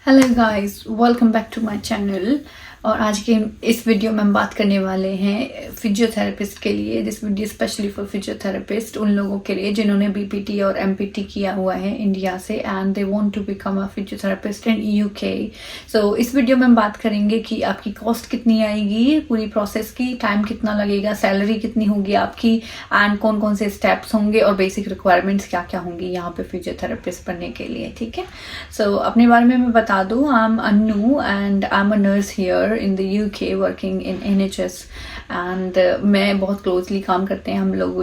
Hello guys, welcome back to my channel. और आज के इस वीडियो में हम बात करने वाले हैं फिजियोथेरेपिस्ट के लिए। This video specially for physiotherapist, उन लोगों के लिए जिन्होंने बीपीटी और एमपीटी किया हुआ है इंडिया से and they want to become a physiotherapist in UK. So इस वीडियो में हम बात करेंगे कि आपकी कॉस्ट कितनी आएगी, पूरी प्रोसेस की, टाइम कितना लगेगा, सैलरी कितनी होगी आपकी एंड कौन कौन से स्टेप्स होंगे और बेसिक रिक्वायरमेंट्स क्या क्या होंगी यहाँ पे फिजियोथेरेपिस्ट बनने के लिए। ठीक है, सो अपने बारे में मैं बता दूँ, I am Anu and I am a nurse here in the UK working in NHS and मैं बहुत क्लोजली काम करते हैं हम लोग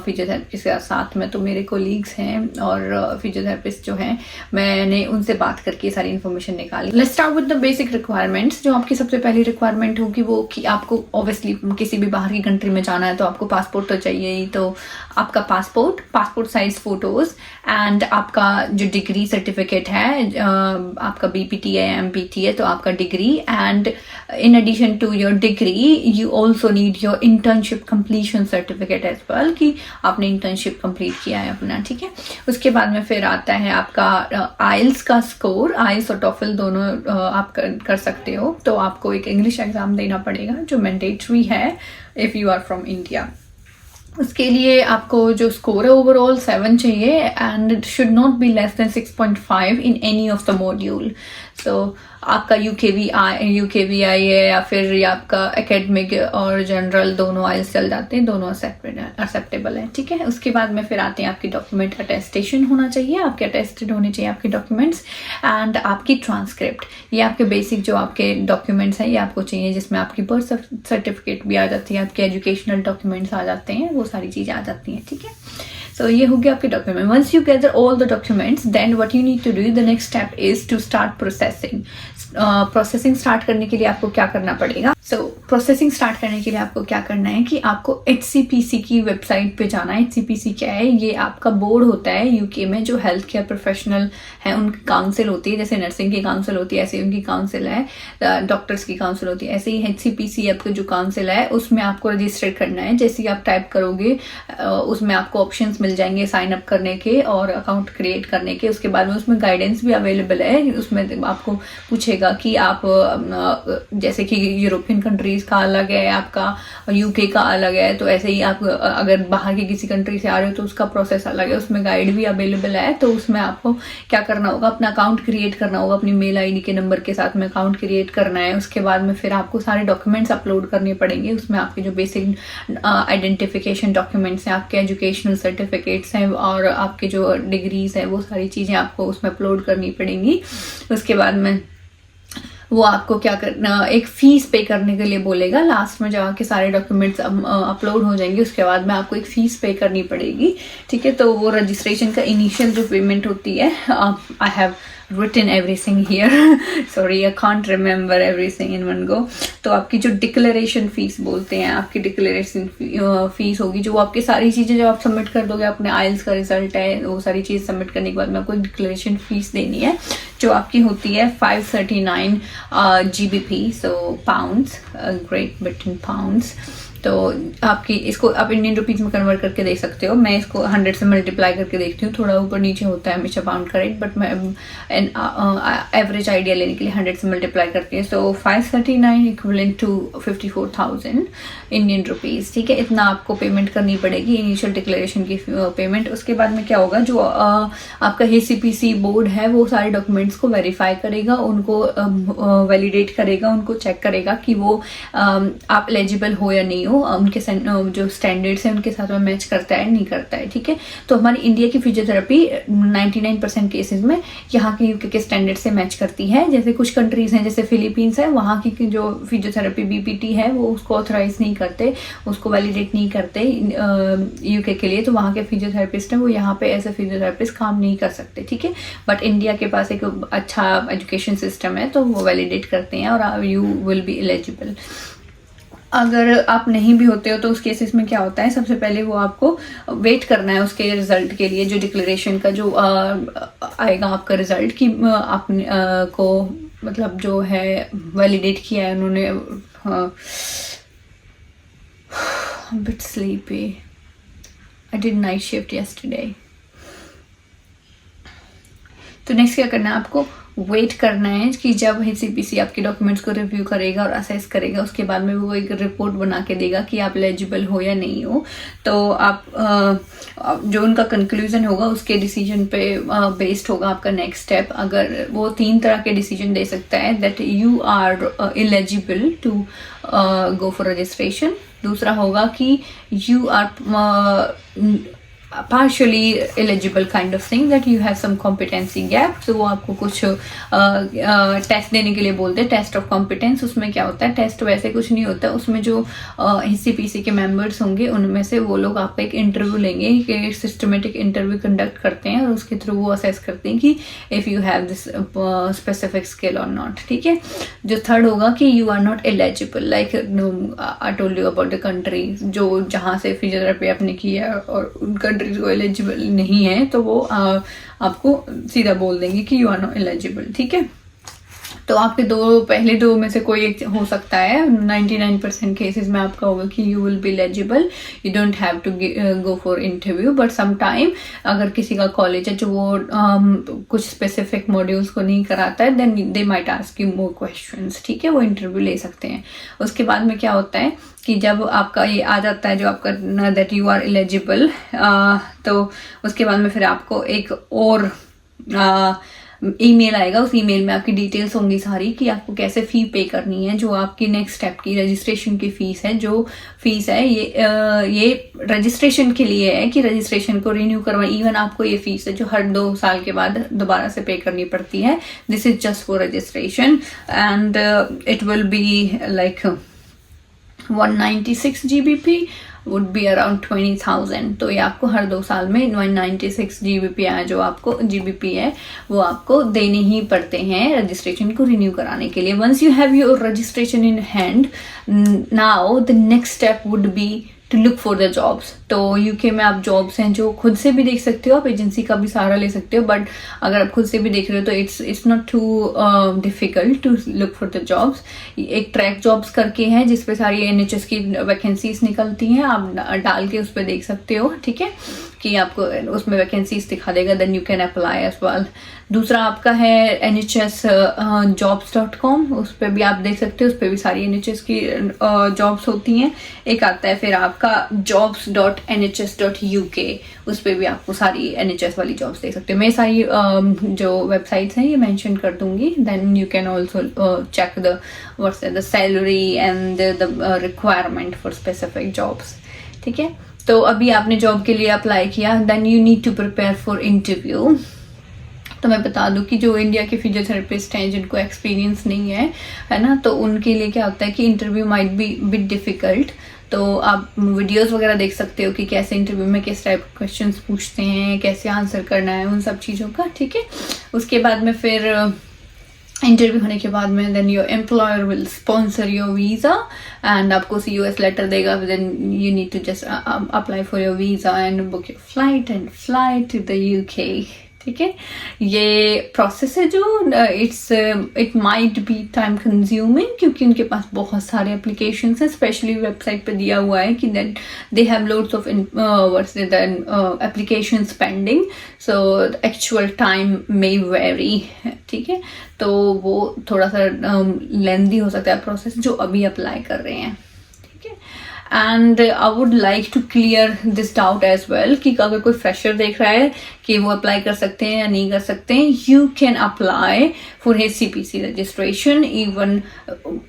फिजियोथेरेपिस्ट के साथ में। तो मेरे कोलीग्स हैं और फिजियोथेरेपिस्ट जो हैं, मैंने उनसे बात करके सारी इन्फॉर्मेशन निकाली। Let's start with the basic requirements. जो आपकी सबसे पहली रिक्वायरमेंट होगी वो कि आपको ऑब्वियसली किसी भी बाहर की कंट्री में जाना है तो आपको पासपोर्ट तो चाहिए ही। तो आपका पासपोर्ट साइज फोटोज एंड आपका जो डिग्री सर्टिफिकेट है, आपका बीपीटी है, एमपीटी है, तो आपका degree and in addition to your degree you also need your internship completion certificate as well कि आपने internship complete किया है अपना। ठीक है, उसके बाद में फिर आता है आपका IELTS का स्कोर। IELTS और TOEFL दोनों आप कर सकते हो। तो आपको एक इंग्लिश एग्जाम देना पड़ेगा जो मैंडेटरी है if you are from India. उसके लिए आपको जो स्कोर है ओवरऑल 7 चाहिए and it should not be less than 6.5 in any of the module. So आपका यूकेवीआई है या फिर आपका एकेडमिक और जनरल दोनों आइल्स चल जाते हैं, दोनों एक्सेप्टेबल है। ठीक है, उसके बाद में फिर आते हैं आपकी डॉक्यूमेंट अटेस्टेशन होना चाहिए, आपके अटेस्टेड होने चाहिए आपके डॉक्यूमेंट्स एंड आपकी ट्रांसक्रिप्ट। ये आपके बेसिक जो आपके डॉक्यूमेंट्स हैं ये आपको चाहिए, जिसमें आपकी बर्थ सर्टिफिकेट भी आ जाती है, आपके एजुकेशनल डॉक्यूमेंट्स आ जाते हैं, वो सारी चीज़ें आ जाती हैं। ठीक है, so ये हो गया आपके document. Once you gather all the documents then what you need to do, the next step is to start processing. Processing start करने के लिए आपको क्या करना पड़ेगा? प्रोसेसिंग स्टार्ट करने के लिए आपको क्या करना है कि आपको HCPC की वेबसाइट पे जाना है। HCPC क्या है? ये आपका बोर्ड होता है यूके में, जो हेल्थ केयर प्रोफेशनल है उनकी काउंसिल होती है। जैसे नर्सिंग की काउंसिल होती है ऐसे ही उनकी काउंसिल है, डॉक्टर्स की काउंसिल होती है, ऐसे ही HCPC आपका जो काउंसिल है उसमें आपको रजिस्टर करना है। जैसे ही आप टाइप करोगे उसमें आपको ऑप्शंस मिल जाएंगे साइन अप करने के और अकाउंट क्रिएट करने के। उसके बाद में उसमें गाइडेंस भी अवेलेबल है। उसमें आपको पूछेगा कि आप जैसे कि यूरोपियन कंट्रीज का अलग है, आपका यूके का अलग है, तो ऐसे ही आप अगर बाहर की किसी कंट्री से आ रहे हो तो उसका प्रोसेस अलग है। उसमें गाइड भी अवेलेबल है। तो उसमें आपको क्या करना होगा, अपना अकाउंट क्रिएट करना होगा, अपनी मेल आईडी के नंबर के साथ में अकाउंट क्रिएट करना है। उसके बाद में फिर आपको सारे डॉक्यूमेंट्स अपलोड करने पड़ेंगे। उसमें आपके जो बेसिक आइडेंटिफिकेशन डॉक्यूमेंट्स हैं, आपके एजुकेशनल सर्टिफिकेट्स हैं और आपके जो डिग्रीज हैं, वो सारी चीज़ें आपको उसमें अपलोड करनी पड़ेंगी। उसके बाद में वो आपको क्या करना, एक फीस पे करने के लिए बोलेगा। लास्ट में जब आपके सारे डॉक्यूमेंट्स अपलोड हो जाएंगे उसके बाद में आपको एक फीस पे करनी पड़ेगी। ठीक है, तो वो रजिस्ट्रेशन का इनिशियल जो पेमेंट होती है, I have written everything here sorry I can't remember everything in one go। तो आपकी जो डिक्लेरेशन फीस बोलते हैं, आपकी डिक्लेरेशन फीस होगी, जो आपकी सारी चीज़ें जब आप सबमिट कर दोगे, अपने आइल्स का रिजल्ट है, वो सारी चीज़ सबमिट करने के बाद में आपको डिक्लेरेशन फीस देनी है, जो आपकी होती है 539 GBP, सो पाउंड्स, ग्रेट ब्रिटेन पाउंड्स। तो आपकी इसको आप इंडियन रुपीज़ में कन्वर्ट करके देख सकते हो। मैं इसको 100 से मल्टीप्लाई करके देखती हूँ, थोड़ा ऊपर नीचे होता है हमेशा पाउंड का रेट, बट मैं एवरेज आइडिया लेने के लिए 100 से मल्टीप्लाई करती हूँ। सो 539 इक्विवेलेंट टू 54,000 इंडियन रुपीज़। ठीक है, इतना आपको पेमेंट करनी पड़ेगी, इनिशियल डिक्लेरेशन की पेमेंट। उसके बाद में क्या होगा, जो आपका HCPC बोर्ड है वो सारे डॉक्यूमेंट्स को वेरीफाई करेगा, उनको वैलिडेट करेगा, उनको चेक करेगा कि वो आप एलिजिबल हो या नहीं हो, उनके जो स्टैंडर्ड्स हैं उनके साथ में मैच करता है नहीं करता है। ठीक है, तो हमारी इंडिया की फिजियोथेरेपी 99% केसेस में यहाँ के यूके के स्टैंडर्ड से मैच करती है। जैसे कुछ कंट्रीज हैं, जैसे फिलीपींस है, वहाँ की जो फिजियोथेरेपी बीपीटी है वो उसको ऑथराइज नहीं करते, उसको वैलिडेट नहीं करते यूके के लिए। तो वहाँ के फिजियोथेरेपिस्ट हैं वो यहाँ पे एज ए फिजियोथेरेपिस्ट काम नहीं कर सकते। ठीक है, बट इंडिया के पास एक अच्छा एजुकेशन सिस्टम है तो वो वैलिडेट करते हैं और यू विल बी एलिजिबल। अगर आप नहीं भी होते हो तो उस केसेस में क्या होता है, सबसे पहले वो आपको वेट करना है उसके रिजल्ट के लिए, जो डिक्लेरेशन का जो आएगा आपका रिजल्ट कि आपने को मतलब जो है वैलिडेट किया है उन्होंने। Bit sleepy, I did night shift yesterday. तो नेक्स्ट क्या करना है आपको, वेट करना है कि जब HCPC आपके डॉक्यूमेंट्स को रिव्यू करेगा और असेस करेगा, उसके बाद में वो एक रिपोर्ट बना के देगा कि आप एलिजिबल हो या नहीं हो। तो आप जो उनका कंक्लूजन होगा उसके डिसीजन पे बेस्ड होगा आपका नेक्स्ट स्टेप। अगर वो 3 तरह के डिसीजन दे सकता है, that you are eligible to go for registration. दूसरा होगा कि you are partially eligible kind of thing, that you have some competency gap। तो वो आपको कुछ टेस्ट देने के लिए बोलते हैं, टेस्ट ऑफ कॉम्पिटेंस। उसमें क्या होता है, टेस्ट वैसे कुछ नहीं होता, उसमें जो HCPC के मेंबर्स होंगे उनमें से वो लोग आपका एक इंटरव्यू लेंगे, एक सिस्टमेटिक इंटरव्यू कंडक्ट करते हैं और उसके थ्रू वो असेस करते हैं कि if you have this specific skill और नॉट। ठीक है। जो थर्ड होगा कि you are not eligible, like I told you about the country, जो जहाँ से फिजियोथेरेपी आपने किया और उन कंट्रीज को एलिजिबल नहीं है, तो वो आपको सीधा बोल देंगे कि यू आर नॉट एलिजिबल। ठीक है। तो आपके पहले दो में से कोई एक हो सकता है। 99% केसेस में आपका होगा कि you will be eligible, you don't have to go for interview. But some time अगर किसी का कॉलेज है जो वो कुछ स्पेसिफिक मॉड्यूल्स को नहीं कराता है, then they might ask you more questions. ठीक है, वो इंटरव्यू ले सकते हैं। उसके बाद में क्या होता है कि जब आपका ये आ जाता है जो आपका दैट यू आर एलिजिबल, तो उसके बाद में फिर आपको एक और ईमेल आएगा। उस ईमेल में आपकी डिटेल्स होंगी सारी कि आपको कैसे फ़ी पे करनी है। जो आपकी नेक्स्ट स्टेप की रजिस्ट्रेशन की फ़ीस है, जो फीस है ये रजिस्ट्रेशन के लिए है कि रजिस्ट्रेशन को रिन्यू करवाएं। इवन आपको ये फीस है जो हर 2 साल के बाद दोबारा से पे करनी पड़ती है। This is just for registration and it will be like 196 GBP would be around 20,000। तो ये आपको हर 2 साल में 196 GBP है जो आपको GBP है वो आपको देने ही पड़ते हैं रजिस्ट्रेशन को रिन्यू कराने के लिए। Once you have your registration in hand, now the next step would be to look for the jobs. तो यूके में आप जॉब्स हैं जो खुद से भी देख सकते हो, आप एजेंसी का भी सहारा ले सकते हो, बट अगर आप खुद से भी देख रहे हो तो it's not too difficult to look for the jobs. एक ट्रैक जॉब्स करके है जिसपे सारी NHS की वैकेंसीज निकलती हैं, आप डाल के उस पर देख सकते हो। ठीक है, कि आपको उसमें वैकेंसीज दिखा देगा, then you can apply as well. दूसरा आपका है nhsjobs.com, उस पर भी आप देख सकते हो, उस पर भी सारी NHS की जॉब्स होती हैं। एक आता है फिर आपका jobs.nhs.uk, उस पर भी आपको सारी NHS वाली जॉब्स देख सकते हो। मैं सारी जो वेबसाइट्स हैं ये मेंशन कर दूंगी, then you can also check the what's the salary and the requirement for specific jobs. ठीक है, तो अभी आपने जॉब के लिए अप्लाई किया, then you need to prepare for interview. तो मैं बता दूं कि जो इंडिया के फिजियोथेरेपिस्ट हैं जिनको एक्सपीरियंस नहीं है ना, तो उनके लिए क्या होता है कि interview might be bit difficult. तो आप वीडियोस वगैरह देख सकते हो कि कैसे इंटरव्यू में किस टाइप के क्वेश्चंस पूछते हैं, कैसे आंसर करना है, उन सब चीज़ों का। ठीक है, उसके बाद में फिर इंटरव्यू होने के बाद में then your employer will sponsor your visa and आपको COS लेटर देगा। Then you need to just apply for your visa and book your flight and fly to the UK। ठीक है, ये प्रोसेस है जो it might be time consuming, क्योंकि उनके पास बहुत सारे एप्लीकेशंस हैं। स्पेशली वेबसाइट पे दिया हुआ है कि that they have loads of applications pending, so actual time may very. ठीक है, तो वो थोड़ा सा लेंथी हो सकता है प्रोसेस जो अभी अप्लाई कर रहे हैं। ठीक है, and I would like to clear this doubt as well कि अगर कोई फ्रेशर देख रहा है कि वो अप्लाई कर सकते हैं या नहीं कर सकते हैं, you can apply for HCPC registration even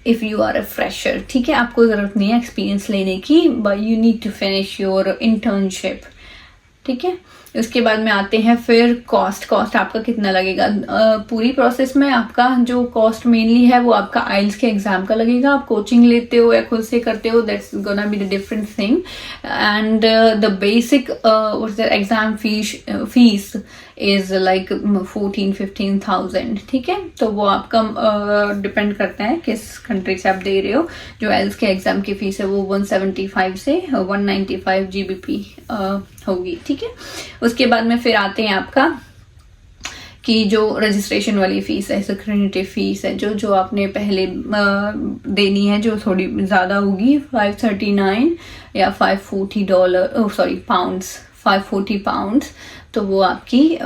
if you are a fresher. ठीक है, आपको जरूरत नहीं है एक्सपीरियंस लेने की, but you need to finish your internship. ठीक है, उसके बाद में आते हैं फिर कॉस्ट आपका कितना लगेगा। पूरी प्रोसेस में आपका जो कॉस्ट मेनली है वो आपका IELTS के एग्जाम का लगेगा। आप कोचिंग लेते हो या खुद से करते हो, that's gonna be the different thing. And the basic what's the exam fees is like 14-15,000। ठीक है, तो वो आपका डिपेंड करता है किस कंट्री से आप दे रहे हो। जो IELTS के एग्जाम की फीस है वो 175 से 195 GBP होगी। ठीक है, उसके बाद में फिर आते हैं आपका कि जो रजिस्ट्रेशन वाली फीस है, सिक्योरिटी फीस है, जो आपने पहले देनी है, जो थोड़ी ज़्यादा होगी, 539 या $540 पाउंड्स, 540 पाउंड्स। तो वो आपकी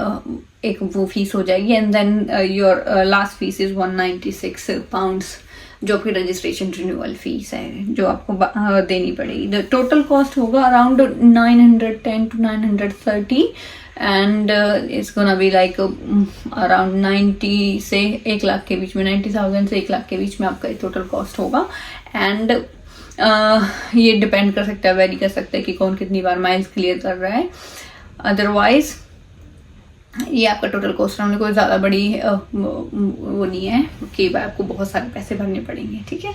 एक वो फीस हो जाएगी, and then your last fees is 196 pounds, जो आपकी रजिस्ट्रेशन रिन्यूअल फीस है जो आपको देनी पड़ेगी। द टोटल कॉस्ट होगा around 910 to 930 and it's gonna be like around 90 से 1 लाख के बीच में, 90,000 से 1 लाख के बीच में आपका टोटल कॉस्ट होगा। एंड ये डिपेंड कर सकता है, वेरी कर सकता है कि कौन कितनी बार माइल्स क्लियर कर रहा है। अदरवाइज ये आपका टोटल कॉस्ट होने कोई ज़्यादा बड़ी वो नहीं है कि आपको बहुत सारे पैसे भरने पड़ेंगे, ठीक है।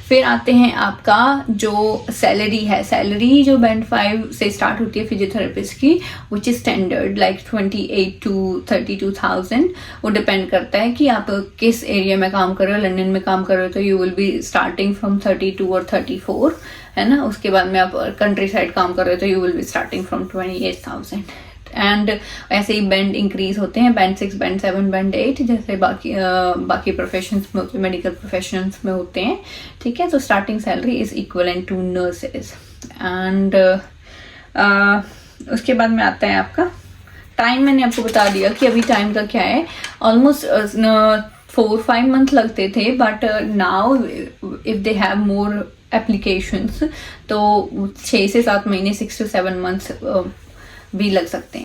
फिर आते हैं आपका जो सैलरी है, सैलरी जो बैंड 5 से स्टार्ट होती है फिजियोथेरेपिस्ट की, which is standard like 28 to 32,000। वो डिपेंड करता है कि आप किस एरिया में काम कर रहे हो। लंदन में काम कर रहे हो तो you will be starting from 32 और 34, है ना। उसके बाद में आप कंट्री साइड काम कर रहे हो तो you will be starting from 28,000। And ऐसे ही बैंड इंक्रीज होते हैं, बैंड 6, बैंड 7, बैंड 8, जैसे बाकी प्रोफेशंस में होते हैं, मेडिकल प्रोफेशंस में होते हैं, ठीक है। तो starting salary is equivalent to nurses. And उसके बाद में आता है आपका टाइम। मैंने आपको बता दिया कि अभी टाइम का क्या है, ऑलमोस्ट 4-5 मंथ लगते थे, but now if they have more applications तो 6 से 7 महीने, 6 to 7 months भी लग सकते हैं।